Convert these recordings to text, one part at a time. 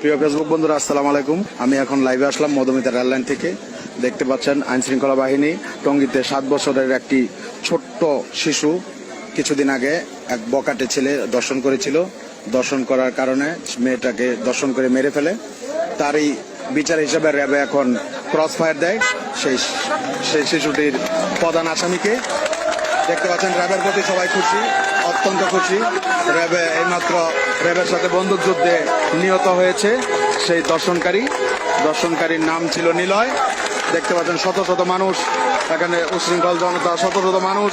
প্রিয় ফেসবুক বন্ধুরা, আসসালামু আলাইকুম। আমি এখন লাইভে আসলাম মধুমিতা রেললাইন থেকে। দেখতে পাচ্ছেন আইন শৃঙ্খলা বাহিনী টঙ্গীতে 7 বছরের একটি ছোট্ট শিশু কিছুদিন আগে এক বকাটে ছেলে দর্শন করেছিল। দর্শন করার কারণে মেয়েটাকে দর্শন করে মেরে ফেলে। তারই বিচার হিসেবে র্যাবে এখন ক্রস ফায়ার দেয় সেই শিশুটির প্রধান আসামিকে। দেখতে পাচ্ছেন র্যাবের প্রতি সবাই খুশি, অত্যন্ত খুশি। র্যাবে এইমাত্র র্যাবের সাথে বন্দুক যুদ্ধে নিহত হয়েছে সেই দর্শনকারীর নাম ছিল নিলয়। দেখতে পাচ্ছেন শত শত মানুষ এখানে, উশৃঙ্খল জনতা, শত শত মানুষ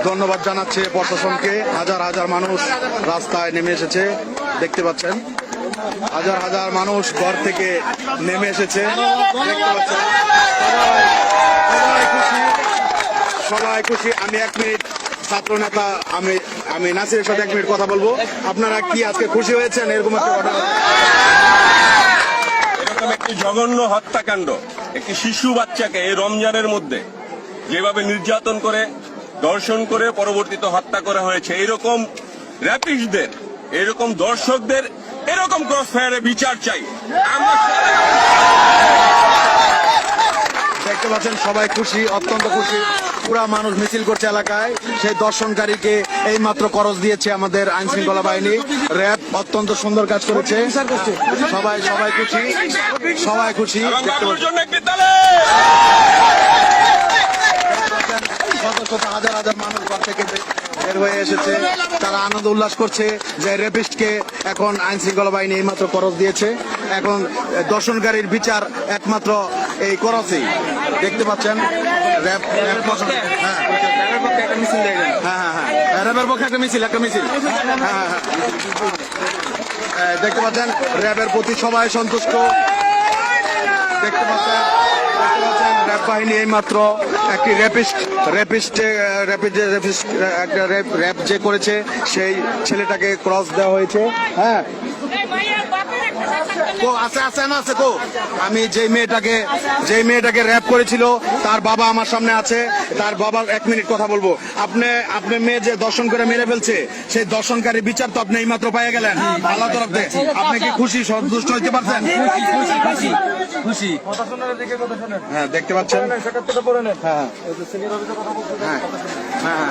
ধন্যবাদ জানাচ্ছে প্রশাসনকে। হাজার হাজার মানুষ রাস্তায় নেমে এসেছে। দেখতে পাচ্ছেন হাজার হাজার মানুষ ঘর থেকে নেমে এসেছে। দেখতে পাচ্ছেন সবাই খুশি। আমি 1 মিনিট ছাত্র নেতা আমি নাসিরের সাথে 1 মিনিট কথা বলবো। আপনারা কি আজকে খুশি হয়েছেন? এরকম একটা ঘটনা, এরকম একটি জঘন্য হত্যাকাণ্ড, একটি শিশু বাচ্চাকে এই রমজানের মধ্যে যেভাবে নির্যাতন করে, দর্শন করে পরবর্তীতে হত্যা করা হয়েছে, এরকম র্যাপিস্টদের, এরকম দর্শকদের এরকম ক্রস ফায়ারে বিচার চাই আমরা। দেখতে পাচ্ছেন সবাই খুশি, অত্যন্ত খুশি। পুরা মানুষ মিছিল করছে এলাকায়। সেই দর্শনকারীকে এই মাত্র করজ দিয়েছে আমাদের আইন শৃঙ্খলা বাহিনী, র্যাব অত্যন্ত সুন্দর কাজ করেছে। সবাই খুশি, সবাই খুশি। শত শত হাজার হাজার মানুষ ঘর থেকে বের হয়ে এসেছে। তারা আনন্দ উল্লাস করছে যে র্যাপিস্টকে এখন আইন শৃঙ্খলা বাহিনী এইমাত্র করজ দিয়েছে। এখন দর্শনকারীর বিচার একমাত্র এই করজেই। দেখতে পাচ্ছেন র্যাবের পক্ষে একটা মিছিল। দেখতে পাচ্ছেন র্যাবের প্রতি সবাই সন্তুষ্ট। দেখতে পাচ্ছেন র্যাব বাহিনী এইমাত্র একটি র্যাব যে করেছে সেই ছেলেটাকে ক্রস দেওয়া হয়েছে। হ্যাঁ, আমি যেই মেয়েটাকে র্যাপ করেছিল তার বাবা আমার সামনে আছে। তার বাবার 1 মিনিট কথা বলবো। আপনি মেয়ে যে দর্শন করে মেরে ফেলছে সেই দর্শনকারী বিচার তো আপনি এইমাত্র পেয়ে গেলেন আল্লাহ তরফ থেকে। আপনি কি খুশি, সন্তুষ্ট হইতে পারছেন? খুশি। হ্যাঁ, দেখতে পাচ্ছেন। হ্যাঁ,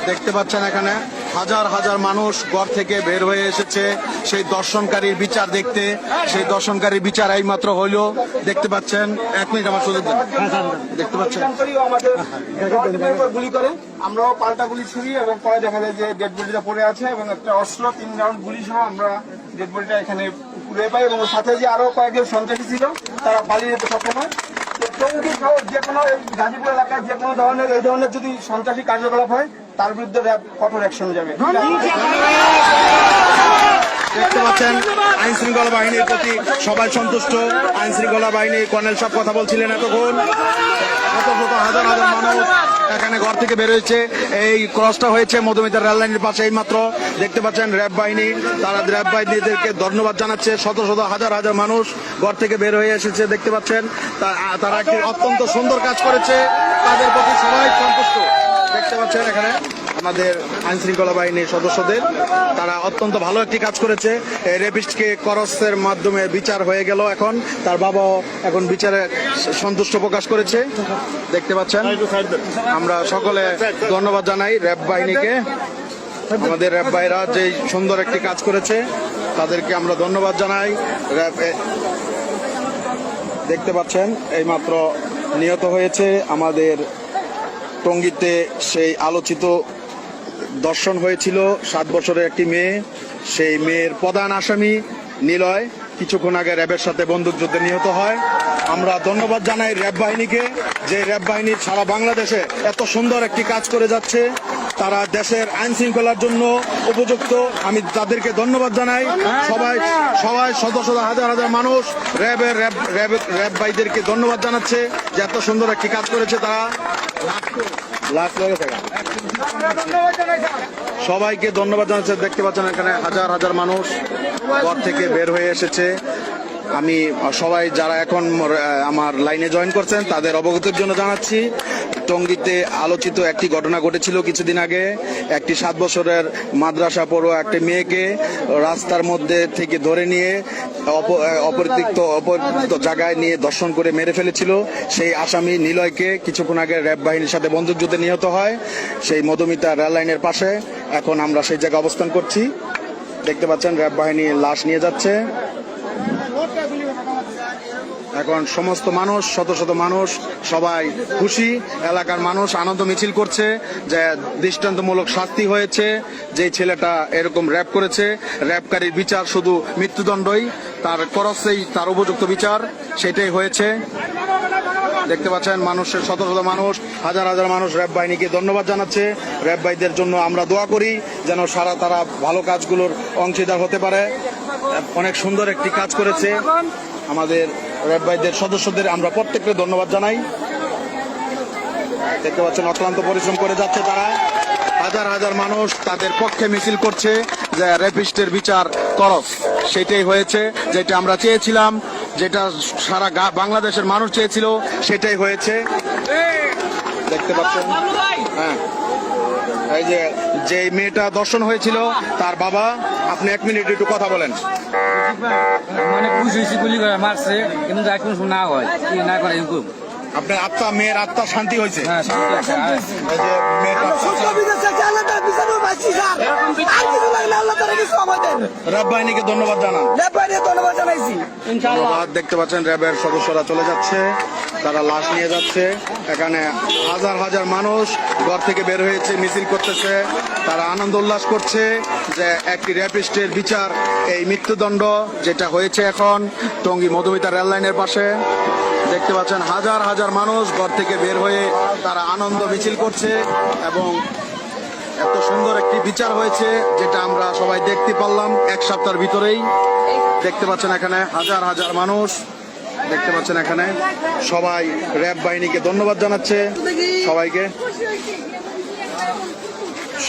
দেখতে পাচ্ছেন এখানে হাজার হাজার মানুষ ঘর থেকে বের হয়ে এসেছে সেই দর্শনকারীর বিচার দেখতে। সেই দর্শনকারীর বিচার এইমাত্র হইল। দেখতে পাচ্ছেন। 1 মিনিট আমার সুযোগ দেন। দেখতে পাচ্ছেন গুলি করে, আমরাও পাল্টা গুলি ছুড়ি এবং পরে দেখা যায় যে ডেড বডিটা পড়ে আছে এবং একটা অস্ত্র 3 রাউন্ড গুলি সহ আমরা ডেড বডিটা এখানে কুড়িয়ে পাই এবং সাথে যে আরো কয়েকজন সন্ত্রাসী ছিল তারা পালিয়ে যেতে সক্ষম হয়। যে কোনো গাজীপুর এলাকায় যে কোনো ধরনের এই ধরনের যদি সন্ত্রাসী কার্যকলাপ হয় তার বিরুদ্ধে র্যাব কঠোর অ্যাকশন যাবে। দেখতে পাচ্ছেন আইন শৃঙ্খলা বাহিনীর প্রতি সবাই সন্তুষ্ট। আইন শৃঙ্খলা বাহিনীর কর্নেল সব কথা বলছিলেন এতক্ষণ। হাজার হাজার মানুষ এখানে ঘর থেকে বের হয়েছে। এই ক্রসটা হয়েছে মধুমিতা রেললাইনের পাশে এইমাত্র। দেখতে পাচ্ছেন র্যাব বাহিনী, তারা র্যাব বাহিনীদেরকে ধন্যবাদ জানাচ্ছে। শত শত হাজার হাজার মানুষ ঘর থেকে বের হয়ে এসেছে। দেখতে পাচ্ছেন তারা একটি অত্যন্ত সুন্দর কাজ করেছে, তাদের প্রতি সবাই সন্তুষ্ট। দেখতে পাচ্ছেন এখানে আমাদের আইন শৃঙ্খলা বাহিনীর সদস্যদের, তারা অত্যন্ত ভালো একটি কাজ করেছে। রেপিস্টকে করসের মাধ্যমে বিচার হয়ে গেল। এখন তার বাবাও এখন বিচারে সন্তুষ্ট প্রকাশ করেছে। দেখতে পাচ্ছেন আমরা সকলে ধন্যবাদ জানাই র্যাব বাহিনীকে। আমাদের র্যাব ভাইরা যে সুন্দর একটি কাজ করেছে তাদেরকে আমরা ধন্যবাদ জানাই। দেখতে পাচ্ছেন এইমাত্র নিহত হয়েছে আমাদের টঙ্গীতে সেই আলোচিত দর্শন হয়েছিল 7 বছরের একটি মেয়ে। সেই মেয়ের প্রধান আসামি নিলয় কিছুক্ষণ আগে র্যাবের সাথে বন্দুক যুদ্ধে নিহত হয়। আমরা ধন্যবাদ জানাই র্যাব বাহিনীকে, যে র্যাব বাহিনীর সারা বাংলাদেশে এত সুন্দর একটি কাজ করে যাচ্ছে। তারা দেশের আইন শৃঙ্খলার জন্য উপযুক্ত। আমি তাদেরকে ধন্যবাদ জানাই। সবাই শত শত হাজার হাজার মানুষ র্যাব ভাইদেরকে ধন্যবাদ জানাচ্ছে যে এত সুন্দর একটি কাজ করেছে তারা। সবাইকে ধন্যবাদ জানাচ্ছে। দেখতে পাচ্ছেন এখানে হাজার হাজার মানুষ ঘর থেকে বের হয়ে এসেছে। আমি সবাই যারা এখন আমার লাইনে জয়েন করছেন তাদের অবগতির জন্য জানাচ্ছি, টঙ্গীতে আলোচিত একটি ঘটনা ঘটেছিল কিছুদিন আগে। একটি 7 বছরের মাদ্রাসা পড়ুয়া একটি মেয়েকে রাস্তার মধ্যে থেকে ধরে নিয়ে অপরিচিত জায়গায় নিয়ে ধর্ষণ করে মেরে ফেলেছিল। সেই আসামি নিলয়কে কিছুক্ষণ আগে র্যাব বাহিনীর সাথে বন্দুকযুদ্ধে নিহত হয় সেই মধুমিতা রেল লাইনের পাশে। এখন আমরা সেই জায়গায় অবস্থান করছি, দেখতে পাচ্ছেন র্যাব বাহিনী লাশ নিয়ে যাচ্ছে। এখন সমস্ত মানুষ, শত শত মানুষ সবাই খুশি, এলাকার মানুষ আনন্দ মিছিল করছে যে দৃষ্টান্তমূলক শাস্তি হয়েছে। যে ছেলেটা এরকম র্যাপ করেছে, র্যাপকারীর বিচার শুধু মৃত্যুদণ্ডই, তার করছেই তার উপযুক্ত বিচার, সেটাই হয়েছে। দেখতে পাচ্ছেন মানুষের শত শত মানুষ, হাজার হাজার মানুষ র্যাব বাহিনীকে ধন্যবাদ জানাচ্ছে। র্যাব ভাইদের জন্য আমরা দোয়া করি যেন তারা ভালো কাজগুলোর অংশীদার হতে পারে। অনেক সুন্দর একটি কাজ করেছে আমাদের র্যাব ভাইদের সদস্যদের, আমরা প্রত্যেককে ধন্যবাদ জানাই। দেখতে পাচ্ছেন অক্লান্ত পরিশ্রম করে যাচ্ছে তারা, হাজার হাজার মানুষ তাদের পক্ষে মিছিল করছে যে র্যাপিস্টের বিচার করস। সেটাই হয়েছে, যেটা আমরা চেয়েছিলাম, যেটা সারা বাংলাদেশের মানুষ চেয়েছিল, সেটাই হয়েছে। দেখতে পাচ্ছেন, হ্যাঁ, এই যে মেয়েটা দর্শন হয়েছিল তার বাবা, আপনি 1 মিনিট একটু কথা বলেন। মানে খুশি হয়েছি গুলি করে মারছে, কিন্তু যা কোনো শোনা হয় কি না করে এরকম। আপনার আত্মা, মেয়ের আত্মা শান্তি হয়েছে। হ্যাঁ, শান্তি আছে। এই যে মেয়েটা র্যাব বাহিনীকে ধন্যবাদ জানান। ধন্যবাদ। দেখতে পাচ্ছেন র্যাবের সদস্যরা চলে যাচ্ছে, তারা লাশ নিয়ে যাচ্ছে। এখানে হাজার হাজার মানুষ ঘর থেকে বের হয়েছে, মিছিল করতেছে, তারা আনন্দ উল্লাস করছে যে একটি র্যাপিস্টের বিচার, এই মৃত্যুদণ্ড যেটা হয়েছে এখন টঙ্গী মধুমিতা রেল লাইনের পাশে। দেখতে পাচ্ছেন হাজার হাজার মানুষ ঘর থেকে বের হয়ে তারা আনন্দ মিছিল করছে এবং এত সুন্দর একটি বিচার হয়েছে যেটা আমরা সবাই দেখতে পারলাম 1 সপ্তাহের ভিতরেই। দেখতে পাচ্ছেন এখানে হাজার হাজার মানুষ, দেখতে পাচ্ছেন এখানে সবাই র্যাব বাহিনীকে ধন্যবাদ জানাচ্ছে। সবাইকে,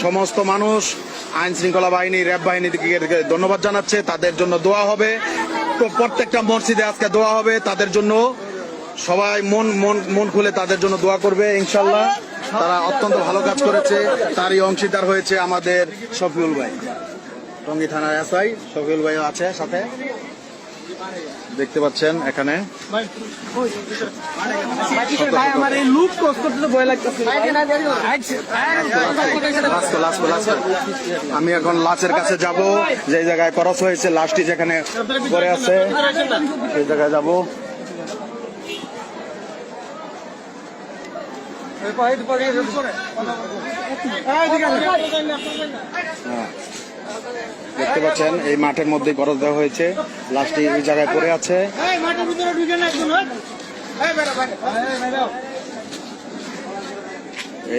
সমস্ত মানুষ আইন শৃঙ্খলা বাহিনী, র্যাব বাহিনীকে ধন্যবাদ জানাচ্ছে। তাদের জন্য দোয়া হবে, তো প্রত্যেকটা মসজিদে আজকে দোয়া হবে তাদের জন্য। সবাই মন খুলে তাদের জন্য দোয়া করবে ইনশাল্লাহ। তারা অত্যন্ত ভালো কাজ করেছে, তারই অংশীদার হয়েছে আমাদের শফিউল ভাই, টঙ্গী থানার এসআই শফিউল ভাই আছে সাথে। দেখতে পাচ্ছেন এখানে আমি এখন লাশের কাছে যাব, যে জায়গায় খরচ হয়েছে, লাশটি যেখানে পড়ে আছে সেই জায়গায় যাব। দেখতে পাচ্ছেন এই মাঠের মধ্যে খরচ দেওয়া হয়েছে, লাশটি এই জায়গায় পড়ে আছে।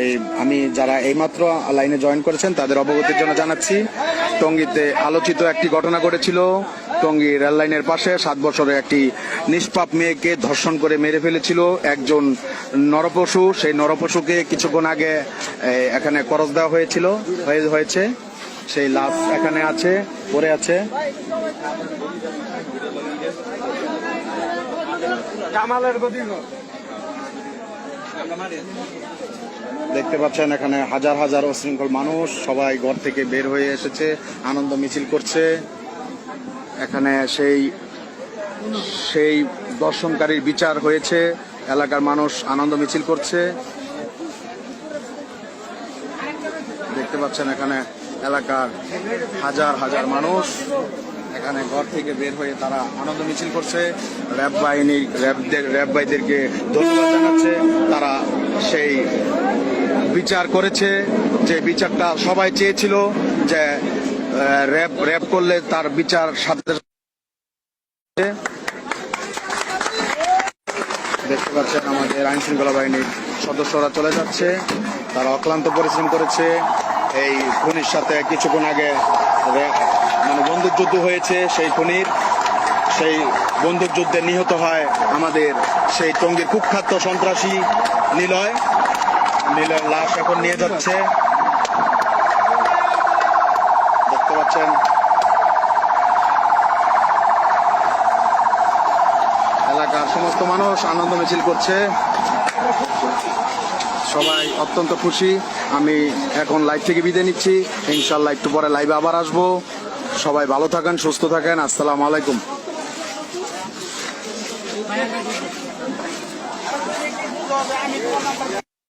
এই আমি যারা এইমাত্র লাইনে জয়েন করেছেন তাদের অবগতির জন্য জানাচ্ছি, টঙ্গীতে আলোচিত একটি ঘটনা ঘটেছিল। টঙ্গী রেল লাইনের পাশে 7 বছরের একটি নিষ্পাপ মেয়েকে ধর্ষণ করে মেরে ফেলেছিল একজন নরপশু। সেই নরপশুকে কিছুক্ষণ আগে এখানে খরচ দেওয়া হয়েছে, সেই লাশ এখানে আছে, পড়ে আছে। দেখতে পাচ্ছেন এখানে হাজার হাজার উশৃঙ্খল মানুষ সবাই ঘর থেকে বের হয়ে এসেছে, আনন্দ মিছিল করছে। এখানে সেই দর্শনকারীর বিচার হয়েছে, এলাকার মানুষ আনন্দ মিছিল করছে। দেখতে পাচ্ছেন এখানে এলাকার হাজার হাজার মানুষ এখানে ঘর থেকে বের হয়ে তারা আনন্দ মিছিল করছে। র্যাব ভাইদেরকে ধন্যবাদ জানাচ্ছে, তারা সেই বিচার করেছে যে বিচারটা সবাই চেয়েছিল, যে র্যাব করলে তার বিচার সাথে। দেখতে পাচ্ছেন আমাদের আইন শৃঙ্খলা বাহিনীর সদস্যরা চলে যাচ্ছে, তারা অক্লান্ত পরিশ্রম করেছে। এই খুনির সাথে কিছুক্ষণ আগে মানে বন্দুকযুদ্ধ হয়েছে, সেই বন্দুকযুদ্ধে নিহত হয় আমাদের সেই টঙ্গীর কুখ্যাত সন্ত্রাসী নিলয় লাশ এখন নিয়ে যাচ্ছে। দেখতে পাচ্ছেন এলাকার সমস্ত মানুষ আনন্দ মিছিল করছে, সবাই অত্যন্ত খুশি। আমি এখন লাইভ থেকে বিদায় নিচ্ছি, ইনশাল্লাহ একটু পরে লাইভে আবার আসবো। সবাই ভালো থাকেন, সুস্থ থাকেন, আসসালামু আলাইকুম।